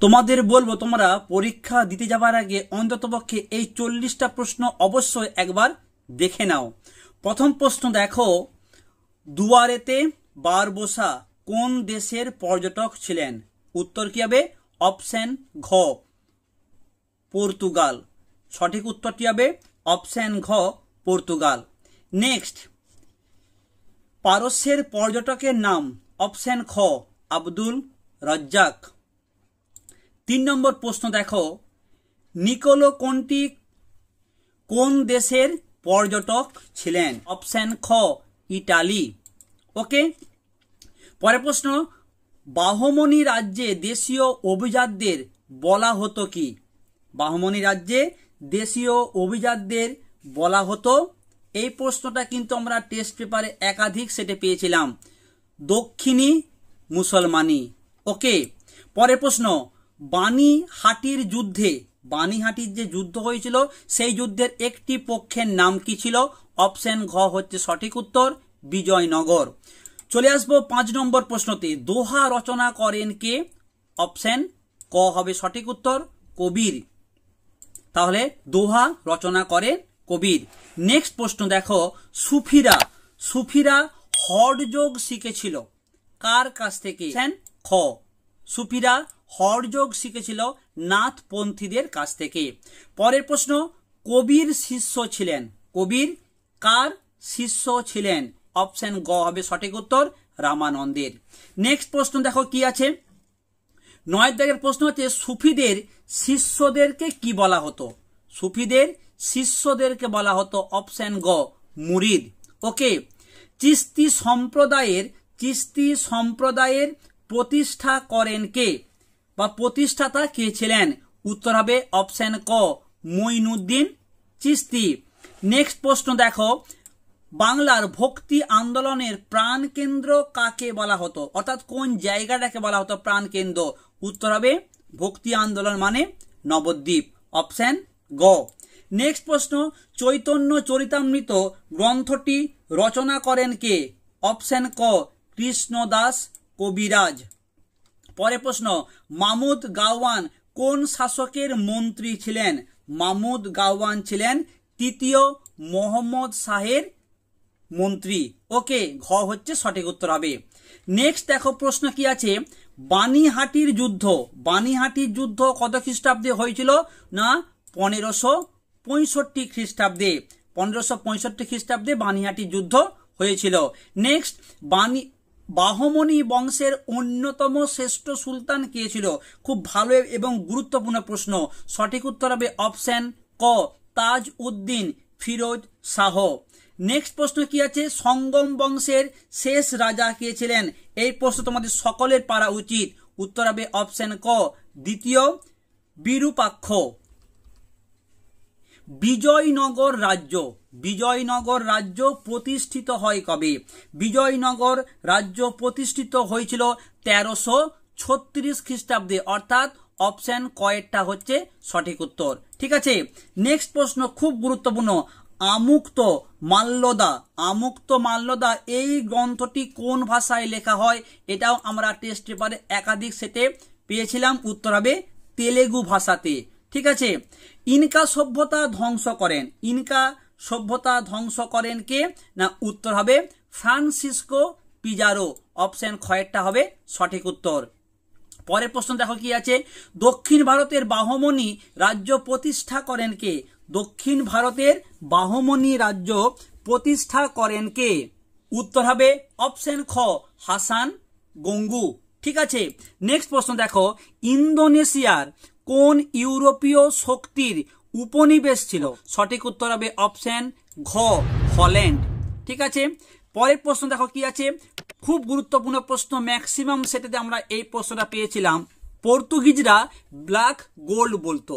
তোমাদের বলবো তোমরা পরীক্ষা দিতে যাবার আগে অন্ততপক্ষে এই 40টা প্রশ্ন অবশ্যই একবার দেখে নাও। প্রথম প্রশ্ন দেখো, দুয়ারেতে বারবোসা কোন দেশের পর্যটক ছিলেন? উত্তর কি হবে? অপশন ঘ, পর্তুগাল। সঠিক উত্তরটি হবে অপশন ঘ, পর্তুগাল। নেক্সট, পারস্যের পর্যটকের নাম? অপশন খ, আব্দুল রাজ্জাক। 3 নম্বর প্রশ্ন দেখো, নিকোলো কোন্টি কোন দেশের পর্যটক ছিলেন? অপশন খ, ইটালি। ওকে, পরের প্রশ্ন, বাহমনি রাজ্যে দেশীয় অভিজাতদের বলা হতো কি? বাহমনি রাজ্যে দেশীয় অভিজাতদের বলা হতো, এই প্রশ্নটা কিন্তু আমরা টেস্ট পেপারে একাধিক সেটে পেয়েছিলাম, দক্ষিণী মুসলমানি। ওকে, পরের প্রশ্ন, বানিহাটির যুদ্ধে, বানিহাটির যে যুদ্ধ হয়েছিল সেই যুদ্ধের একটি পক্ষের নাম কি ছিল? অপশন ঘ হচ্ছে সঠিক উত্তর, বিজয়নগর। চলে আসবো 5 নম্বর প্রশ্নতে, দোহা রচনা করেন কে? অপশন ক হবে সঠিক উত্তর, কবির। তাহলে দোহা রচনা করেন কবির। নেক্সট প্রশ্ন দেখো, সুফিরা হঠযোগ শিখেছিল কার কাছ থেকে? খ, সুফিরা হঠযোগ শিখেছিল নাথপন্থীদের কাছ থেকে। পরের প্রশ্ন, কবির শিষ্য ছিলেন, কবির কার শিষ্য ছিলেন? অপশন গ হবে সঠিক উত্তর, রামানন্দের। নেক্সট প্রশ্ন দেখো কি আছে, 9 দাগের প্রশ্ন হচ্ছে, সুফিদের শিষ্যদেরকে কি বলা হতো? সুফিদের শিষ্যদেরকে বলা হতো অপশন গ, মুরিদ। ওকে, চিশতি সম্প্রদায়ের প্রতিষ্ঠা করেন কে বা প্রতিষ্ঠাতা কে ছিলেন? উত্তর হবে অপশন ক, মঈনুদ্দিন চিশতি। নেক্সট প্রশ্ন দেখো, বাংলার ভক্তি আন্দোলনের প্রাণকেন্দ্র কাকে বলা হতো? অর্থাৎ কোন জায়গাটাকে বলা হতো প্রাণকেন্দ্র? উত্তর হবে ভক্তি আন্দোলন মানে নবদ্বীপ, অপশন গ। নেক্সট প্রশ্ন, চৈতন্য চরিতামৃত গ্রন্থটি রচনা করেন কে? অপশন ক, কৃষ্ণদাস কবিরাজ। পরের প্রশ্ন, মাহমুদ গাওয়ান কোন শাসকের মন্ত্রী ছিলেন? মাহমুদ গাওয়ান ছিলেন 3য় মোহাম্মদ শাহের মন্ত্রী। ওকে, ঘ হচ্ছে সঠিক উত্তর হবে। নেক্সট দেখো প্রশ্ন কি আছে, বানিহাটির যুদ্ধ কত খ্রিস্টাব্দে হয়েছিল? না 1565 খ্রিস্টাব্দে, 1565 খ্রিস্টাব্দে বানিহাটির যুদ্ধ হয়েছিল। নেক্সট, বাহমনি বংশের অন্যতম শ্রেষ্ঠ সুলতান কে ছিল? খুব ভালো এবং গুরুত্বপূর্ণ প্রশ্ন, সঠিক উত্তর হবে অপশন ক, তাজ উদ্দিন ফিরোজ শাহ। নেক্সট প্রশ্ন কি আছে, সঙ্গম বংশের শেষ রাজা কে ছিলেন? এই প্রশ্ন তোমাদের সকলের পারা উচিত, উত্তর হবে অপশন ক, দ্বিতীয় বিরূপাক্ষ। বিজয়নগর রাজ্য প্রতিষ্ঠিত হয় কবে? বিজয়নগর রাজ্য প্রতিষ্ঠিত হয়েছিল 1336 খ্রিস্টাব্দে, অর্থাৎ অপশন ক এরটা হচ্ছে সঠিক উত্তর। ঠিক আছে, নেক্সট প্রশ্ন খুব গুরুত্বপূর্ণ, আমুক্ত মাল্যদা এই গ্রন্থটি কোন ভাষায় লেখা হয়? এটাও আমরা টেস্ট পেপারে একাধিক সেটে পেয়েছিলাম, উত্তর হবে তেলেগু ভাষাতে। ঠিক আছে, ইনকা সভ্যতা ধ্বংস করেন কে? না উত্তর হবে ফ্রান্সিসকো পিজারো, অপশন খ এরটা হবে সঠিক উত্তর। পরের প্রশ্ন দেখো কি আছে, দক্ষিণ ভারতের বাহমনি রাজ্য প্রতিষ্ঠা করেন কে? দক্ষিণ ভারতের বাহমনি রাজ্য প্রতিষ্ঠা করেন কে? উত্তর হবে অপশন খ, হাসান গঙ্গু। ঠিক আছে, নেক্সট প্রশ্ন দেখো, ইন্দোনেশিয়ার কোন ইউরোপীয় শক্তির উপনিবেশ ছিল? সঠিক উত্তর হবে অপশন ঘ, হল্যান্ড। ঠিক আছে, পরের প্রশ্ন দেখো কি আছে, খুব গুরুত্বপূর্ণ প্রশ্ন, ম্যাক্সিমাম সেটাতে আমরা এই প্রশ্নটা পেয়েছিলাম, পর্তুগিজরা ব্ল্যাক গোল্ড বলতো।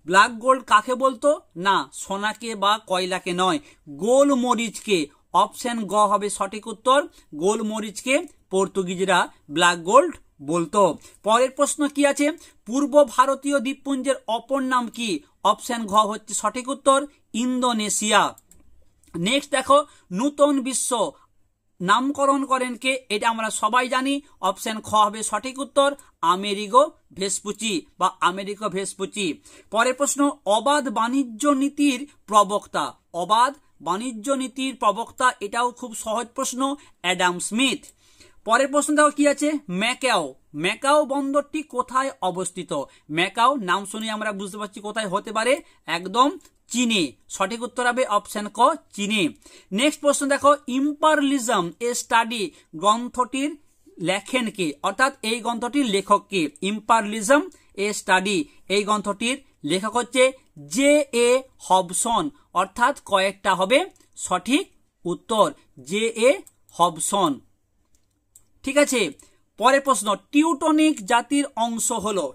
ব্ল্যাক গোল্ড কাকে বলতো? না সোনাকে বা কয়লাকে নয়, গোলমরিচকে। অপশন গ হবে সঠিক উত্তর, গোলমরিচকে পর্তুগিজরা ব্ল্যাক গোল্ড বলতো। পরের প্রশ্ন কি আছে, পূর্ব ভারতীয় দ্বীপপুঞ্জের অপর নাম কি? অপশন ঘ হচ্ছে সঠিক উত্তর, ইন্দোনেশিয়া। নেক্সট দেখো, নূতন বিশ্ব নামকরণ করেন কে? এটা আমরা সবাই জানি, অপশন খ হবে সঠিক উত্তর, আমেরিগো ভেসপুচি বা আমেরিকো ভেসপুচি। পরের প্রশ্ন, অবাধ বাণিজ্য নীতির প্রবক্তা। অবাধ বাণিজ্য নীতির প্রবক্তা, এটাও খুব সহজ প্রশ্ন, অ্যাডাম স্মিথ। পরের প্রশ্ন দেখো কি আছে, ম্যাকাও। ম্যাকাও বন্দরটি কোথায় অবস্থিত? ম্যাকাও নাম শুনে আমরা বুঝতে পারছি কোথায় হতে পারে, একদম চীনে। সঠিক উত্তর হবে অপশন ক, চীনে। নেক্সট প্রশ্ন দেখো, ইম্পারিয়ালিজম এ স্টাডি গ্রন্থটির লেখেন কে? অর্থাৎ এই গ্রন্থটির লেখক কে? ইম্পারিয়ালিজম এ স্টাডি, এই গ্রন্থটির লেখক হচ্ছে জে এ হবসন। অর্থাৎ কয়েকটা হবে সঠিক উত্তর, জে এ হবসন। ঠিক আছে, পরের প্রশ্ন, টিউটনিক জাতির অংশ হলো,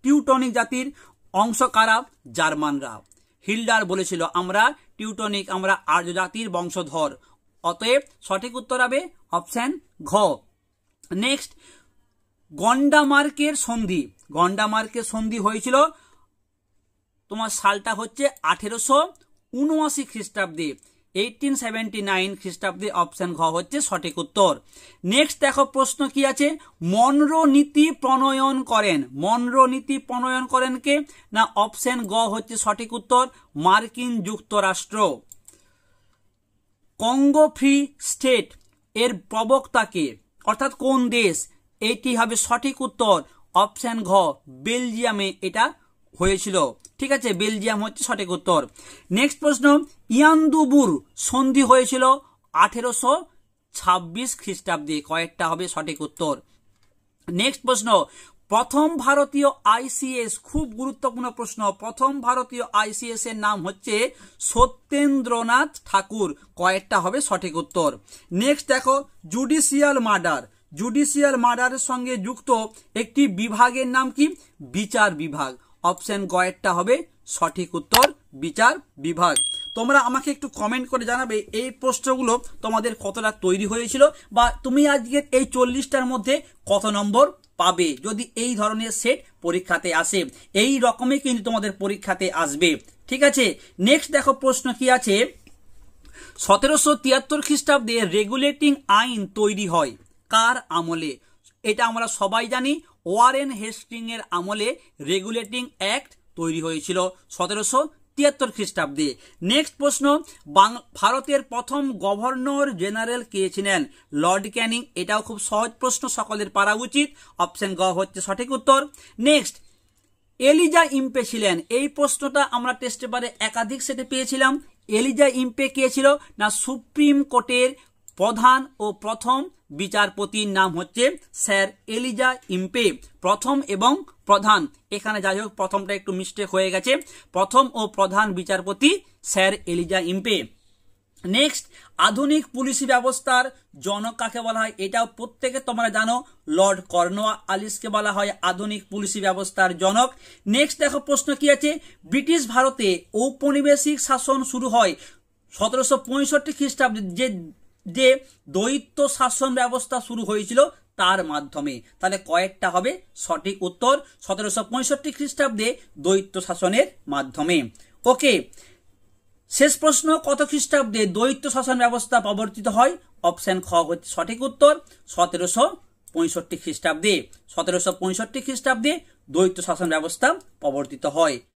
টিউটনিক জাতির অংশ কারা? জার্মানরা। হিল্ডার বলেছিল আমরা টিউটনিক, আমরা আর্য জাতির বংশধর। অতএব সঠিক উত্তর হবে অপশন ঘ। নেক্সট, গন্ডামার্কের সন্ধি। গন্ডামার্কের সন্ধি হয়েছিল, তোমার সালটা হচ্ছে 1879 খ্রিস্টাব্দে, 1879 খ্রিস্টাব্দে। অপশন ঘ হচ্ছে সঠিক উত্তর। নেক্সট দেখো প্রশ্ন কি আছে, মনরো নীতি প্রণয়ন করেন। মনরো নীতি প্রণয়ন করেন কে? না অপশন গ হচ্ছে সঠিক উত্তর, মার্কিন যুক্তরাষ্ট্র। কঙ্গো ফ্রি স্টেট এর প্রবক্তা কে? অর্থাৎ কোন দেশ? এটি হবে সঠিক উত্তর, অপশন ঘ, বেলজিয়ামে এটা হয়েছিল। ঠিক আছে, বেলজিয়াম হচ্ছে সঠিক উত্তর। নেক্সট প্রশ্ন, ইয়ান্দুবুর সন্ধি হয়েছিল 1826 খ্রিস্টাব্দে, কয়েকটা হবে সঠিক উত্তর। নেক্সট প্রশ্ন, প্রথম ভারতীয় আইসিএস, খুব গুরুত্বপূর্ণ প্রশ্ন, প্রথম ভারতীয় আইসিএস এর নাম হচ্ছে সত্যেন্দ্রনাথ ঠাকুর, কয়েকটা হবে সঠিক উত্তর। নেক্সট দেখো, জুডিশিয়াল মার্ডার। জুডিশিয়াল মার্ডারের সঙ্গে যুক্ত একটি বিভাগের নাম কি? বিচার বিভাগ। অপশন গ একটা হবে সঠিক উত্তর, বিচার বিভাগ। তোমরা আমাকে একটু কমেন্ট করে জানাবে এই প্রশ্নগুলো তোমাদের কতটা তৈরি হয়েছিল, বা তুমি আজকের এই 40টার মধ্যে কত নম্বর পাবে যদি এই ধরনের সেট পরীক্ষাতে আসে। এই রকমই কিন্তু তোমাদের পরীক্ষাতে আসবে। ঠিক আছে, নেক্সট দেখো প্রশ্ন কি আছে, 1773 খ্রিস্টাব্দে রেগুলেটিং আইন তৈরি হয় কার আমলে? এটা আমরা সবাই জানি, ওয়ারেন হেস্টিং এর আমলে রেগুলেটিং অ্যাক্ট তৈরি হয়েছিল 1773 খ্রিস্টাব্দে। নেক্সট প্রশ্ন, ভারতের প্রথম গভর্নর জেনারেল কে ছিলেন? লর্ড ক্যানিং। এটাও খুব সহজ প্রশ্ন, সকলের পারা উচিত। অপশন গ হচ্ছে সঠিক উত্তর। নেক্সট, এলিজা ইম্পে ছিলেন, এই প্রশ্নটা আমরা টেস্ট পেপারে একাধিক সেটে পেয়েছিলাম। এলিজা ইম্পে কে ছিল? না সুপ্রিম কোর্টের প্রধান ও প্রথম বিচারপতির নাম হচ্ছে স্যার এলিজা ইম্পে। প্রথম এবং প্রধান, এখানে যাই হোক প্রথমটা একটু মিস্টেক হয়ে গেছে, প্রথম ও প্রধান বিচারপতি স্যার এলিজা ইম্পে। নেক্সট, আধুনিক পুলিশি ব্যবস্থার জনক কাকে বলা হয়? এটাও প্রত্যেকে তোমরা জানো, লর্ড কর্নওয়ালিসকে বলা হয় আধুনিক পুলিশি ব্যবস্থার জনক। নেক্সট দেখো প্রশ্ন কি আছে, ব্রিটিশ ভারতে ঔপনিবেশিক শাসন শুরু হয় 1765 খ্রিস্টাব্দে, যে দ্বৈত শাসন ব্যবস্থা শুরু হয়েছিল তার মাধ্যমে। তাহলে কয়েকটা হবে সঠিক উত্তর, 1765 খ্রিস্টাব্দে দ্বৈত শাসনের মাধ্যমে। ওকে, শেষ প্রশ্ন, কত খ্রিস্টাব্দে দ্বৈত শাসন ব্যবস্থা প্রবর্তিত হয়? অপশন খ হচ্ছে সঠিক উত্তর, 1765 খ্রিস্টাব্দে। 1765 খ্রিস্টাব্দে দ্বৈত শাসন ব্যবস্থা প্রবর্তিত হয়।